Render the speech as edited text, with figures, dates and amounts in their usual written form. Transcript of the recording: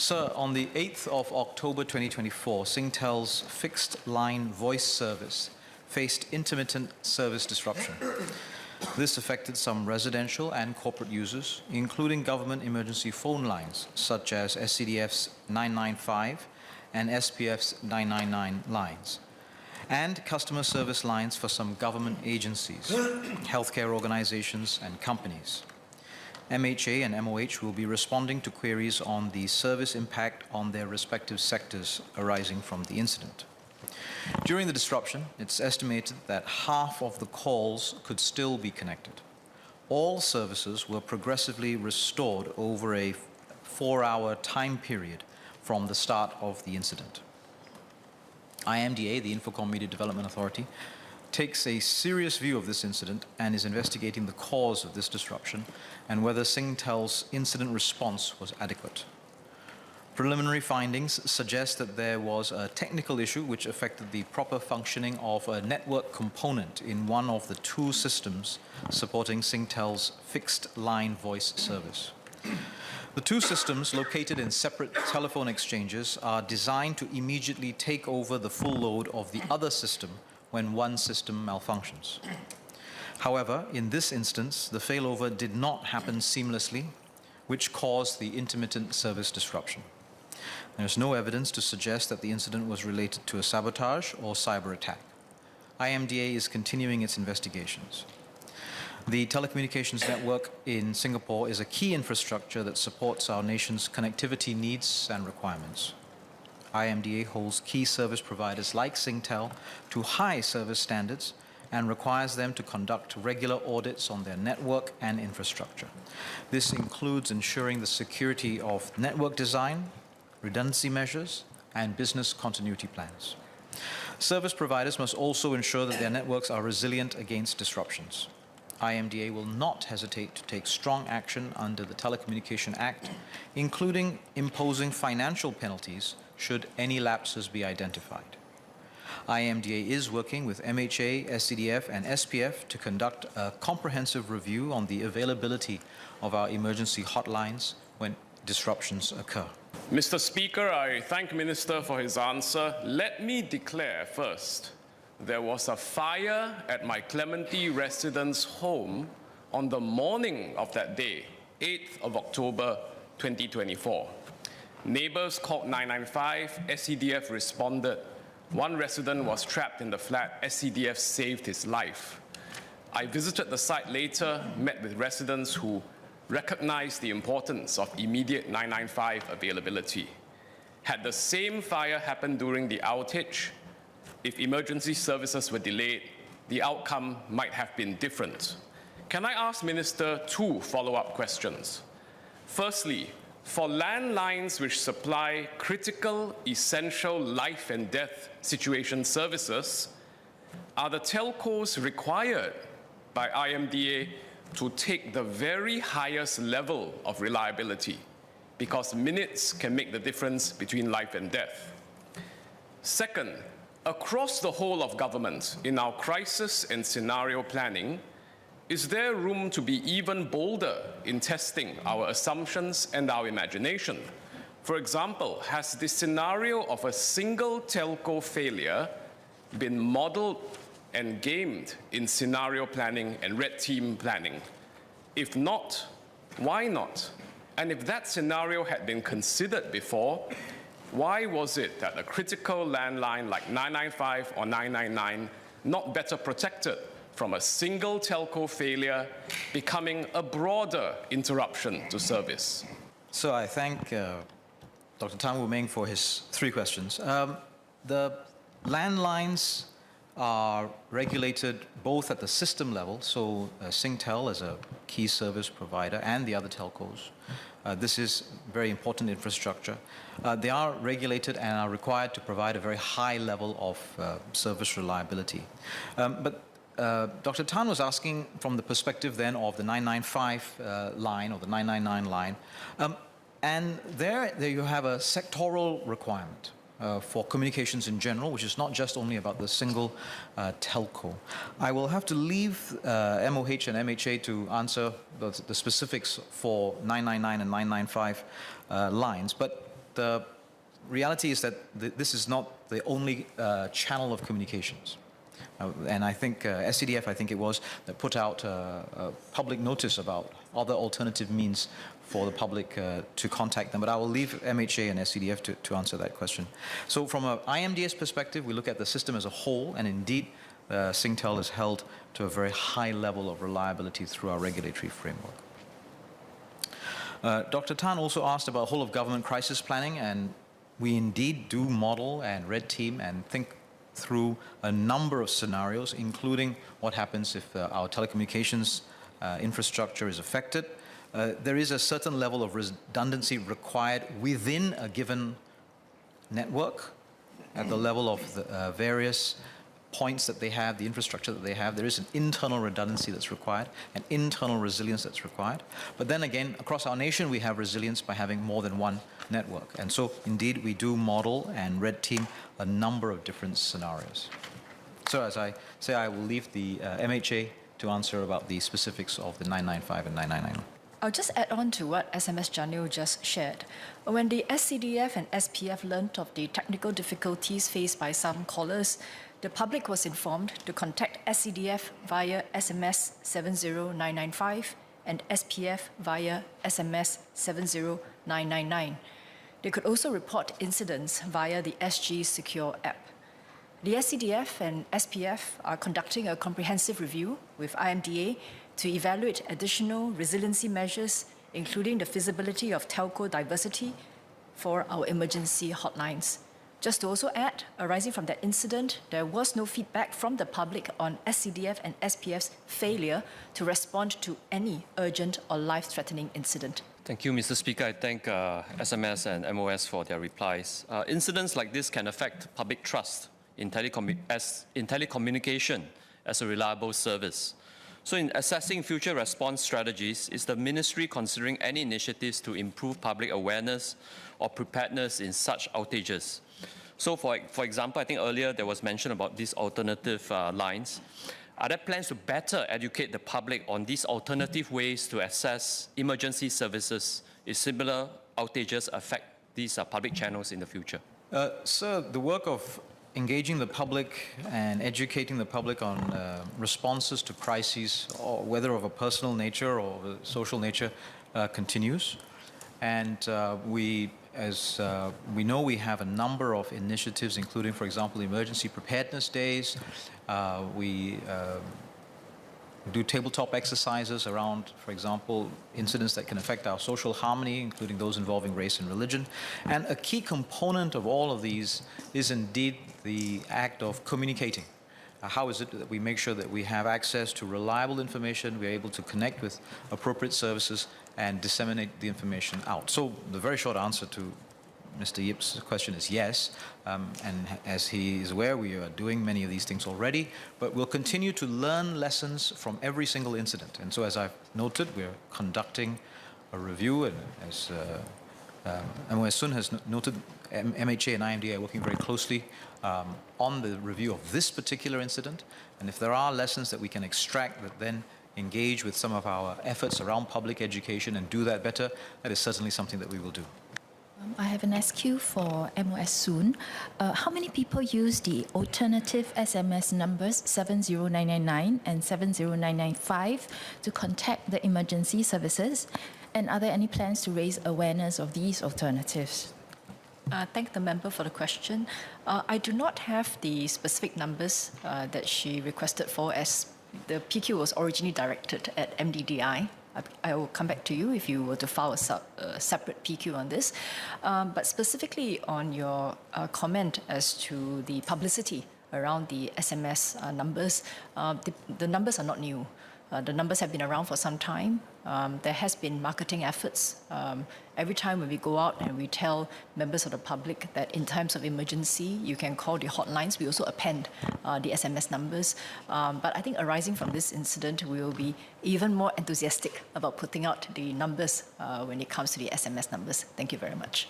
Sir, on the 8th of October 2024, Singtel's fixed-line voice service faced intermittent service disruption. This affected some residential and corporate users, including government emergency phone lines, such as SCDF's 995 and SPF's 999 lines, and customer service lines for some government agencies, healthcare organizations, and companies. MHA and MOH will be responding to queries on the service impact on their respective sectors arising from the incident. During the disruption, it's estimated that half of the calls could still be connected. All services were progressively restored over a 4-hour time period from the start of the incident. IMDA, the Infocomm Media Development Authority, takes a serious view of this incident and is investigating the cause of this disruption and whether Singtel's incident response was adequate. Preliminary findings suggest that there was a technical issue which affected the proper functioning of a network component in one of the two systems supporting Singtel's fixed-line voice service. The two systems, located in separate telephone exchanges, are designed to immediately take over the full load of the other system when one system malfunctions. However, in this instance, the failover did not happen seamlessly, which caused the intermittent service disruption. There is no evidence to suggest that the incident was related to a sabotage or cyber attack. IMDA is continuing its investigations. The telecommunications network in Singapore is a key infrastructure that supports our nation's connectivity needs and requirements. IMDA holds key service providers like Singtel to high service standards and requires them to conduct regular audits on their network and infrastructure. This includes ensuring the security of network design, redundancy measures, and business continuity plans. Service providers must also ensure that their networks are resilient against disruptions. IMDA will not hesitate to take strong action under the Telecommunications Act, including imposing financial penalties should any lapses be identified. IMDA is working with MHA, SCDF, and SPF to conduct a comprehensive review on the availability of our emergency hotlines when disruptions occur. Mr. Speaker, I thank the Minister for his answer. Let me declare first, there was a fire at my Clementi residence home on the morning of that day, 8th of October 2024. Neighbors called 995, SCDF responded. One resident was trapped in the flat. SCDF saved his life. I visited the site later, met with residents who recognized the importance of immediate 995 availability. Had the same fire happened during the outage, if emergency services were delayed, the outcome might have been different. Can I ask Minister two follow-up questions? Firstly, for landlines which supply critical, essential life and death situation services, are the telcos required by IMDA to take the very highest level of reliability? Because minutes can make the difference between life and death. Second, across the whole of government, in our crisis and scenario planning, is there room to be even bolder in testing our assumptions and our imagination? For example, has the scenario of a single telco failure been modeled and gamed in scenario planning and red team planning? If not, why not? And if that scenario had been considered before, why was it that a critical landline like 995 or 999 not better protected from a single telco failure becoming a broader interruption to service? So I thank Dr. Tan Wu Meng for his three questions. The landlines are regulated both at the system level, so Singtel as a key service provider and the other telcos. This is very important infrastructure. They are regulated and are required to provide a very high level of service reliability. But Dr. Tan was asking from the perspective then of the 995 line or the 999 line. And there you have a sectoral requirement for communications in general, which is not just only about the single telco. I will have to leave MOH and MHA to answer the specifics for 999 and 995 lines, but the reality is that this is not the only channel of communications. And I think SCDF, I think it was, that put out a public notice about other alternative means for the public to contact them. But I will leave MHA and SCDF to answer that question. So from an IMDA's perspective, we look at the system as a whole, and indeed, Singtel is held to a very high level of reliability through our regulatory framework. Dr. Tan also asked about whole of government crisis planning, and we indeed do model and red team and think through a number of scenarios, including what happens if our telecommunications infrastructure is affected. There is a certain level of redundancy required within a given network at the level of the various points that they have, the infrastructure that they have. There is an internal redundancy that's required, an internal resilience that's required. But then again, across our nation, we have resilience by having more than one network. And so, indeed, we do model and red team a number of different scenarios. So, as I say, I will leave the MHA to answer about the specifics of the 995 and 999. I'll just add on to what SMS Janil just shared. When the SCDF and SPF learned of the technical difficulties faced by some callers, the public was informed to contact SCDF via SMS 70995 and SPF via SMS 70999. They could also report incidents via the SG Secure app. The SCDF and SPF are conducting a comprehensive review with IMDA to evaluate additional resiliency measures, including the feasibility of telco diversity for our emergency hotlines. Just to also add, arising from that incident, there was no feedback from the public on SCDF and SPF's failure to respond to any urgent or life-threatening incident. Thank you, Mr. Speaker. I thank SMS and MOS for their replies. Incidents like this can affect public trust in telecommunication as a reliable service. So in assessing future response strategies, is the Ministry considering any initiatives to improve public awareness or preparedness in such outages? So for example, I think earlier there was mention about these alternative lines. Are there plans to better educate the public on these alternative ways to access emergency services if similar outages affect these public channels in the future? Sir, the work of engaging the public and educating the public on responses to crises, or whether of a personal nature or of a social nature, continues. And as we know, we have a number of initiatives, including, for example, emergency preparedness days. We do tabletop exercises around, for example, incidents that can affect our social harmony, including those involving race and religion. And a key component of all of these is indeed the act of communicating. How is it that we make sure that we have access to reliable information, we're able to connect with appropriate services and disseminate the information out? So the very short answer to Mr. Yip's question is yes, and as he is aware, we are doing many of these things already, but we'll continue to learn lessons from every single incident. And so, as I've noted, we're conducting a review, and as Sun has noted, MHA and IMDA are working very closely on the review of this particular incident, and if there are lessons that we can extract that then engage with some of our efforts around public education and do that better, that is certainly something that we will do. I have an SQ for MOS soon. How many people use the alternative SMS numbers 70999 and 70995 to contact the emergency services? And are there any plans to raise awareness of these alternatives? Thank the member for the question. I do not have the specific numbers that she requested for, as the PQ was originally directed at MDDI. I will come back to you if you were to file a separate PQ on this. But specifically on your comment as to the publicity around the SMS numbers, the numbers are not new. The numbers have been around for some time. There has been marketing efforts. Every time when we go out and we tell members of the public that in times of emergency, you can call the hotlines, we also append the SMS numbers. But I think arising from this incident, we will be even more enthusiastic about putting out the numbers when it comes to the SMS numbers. Thank you very much.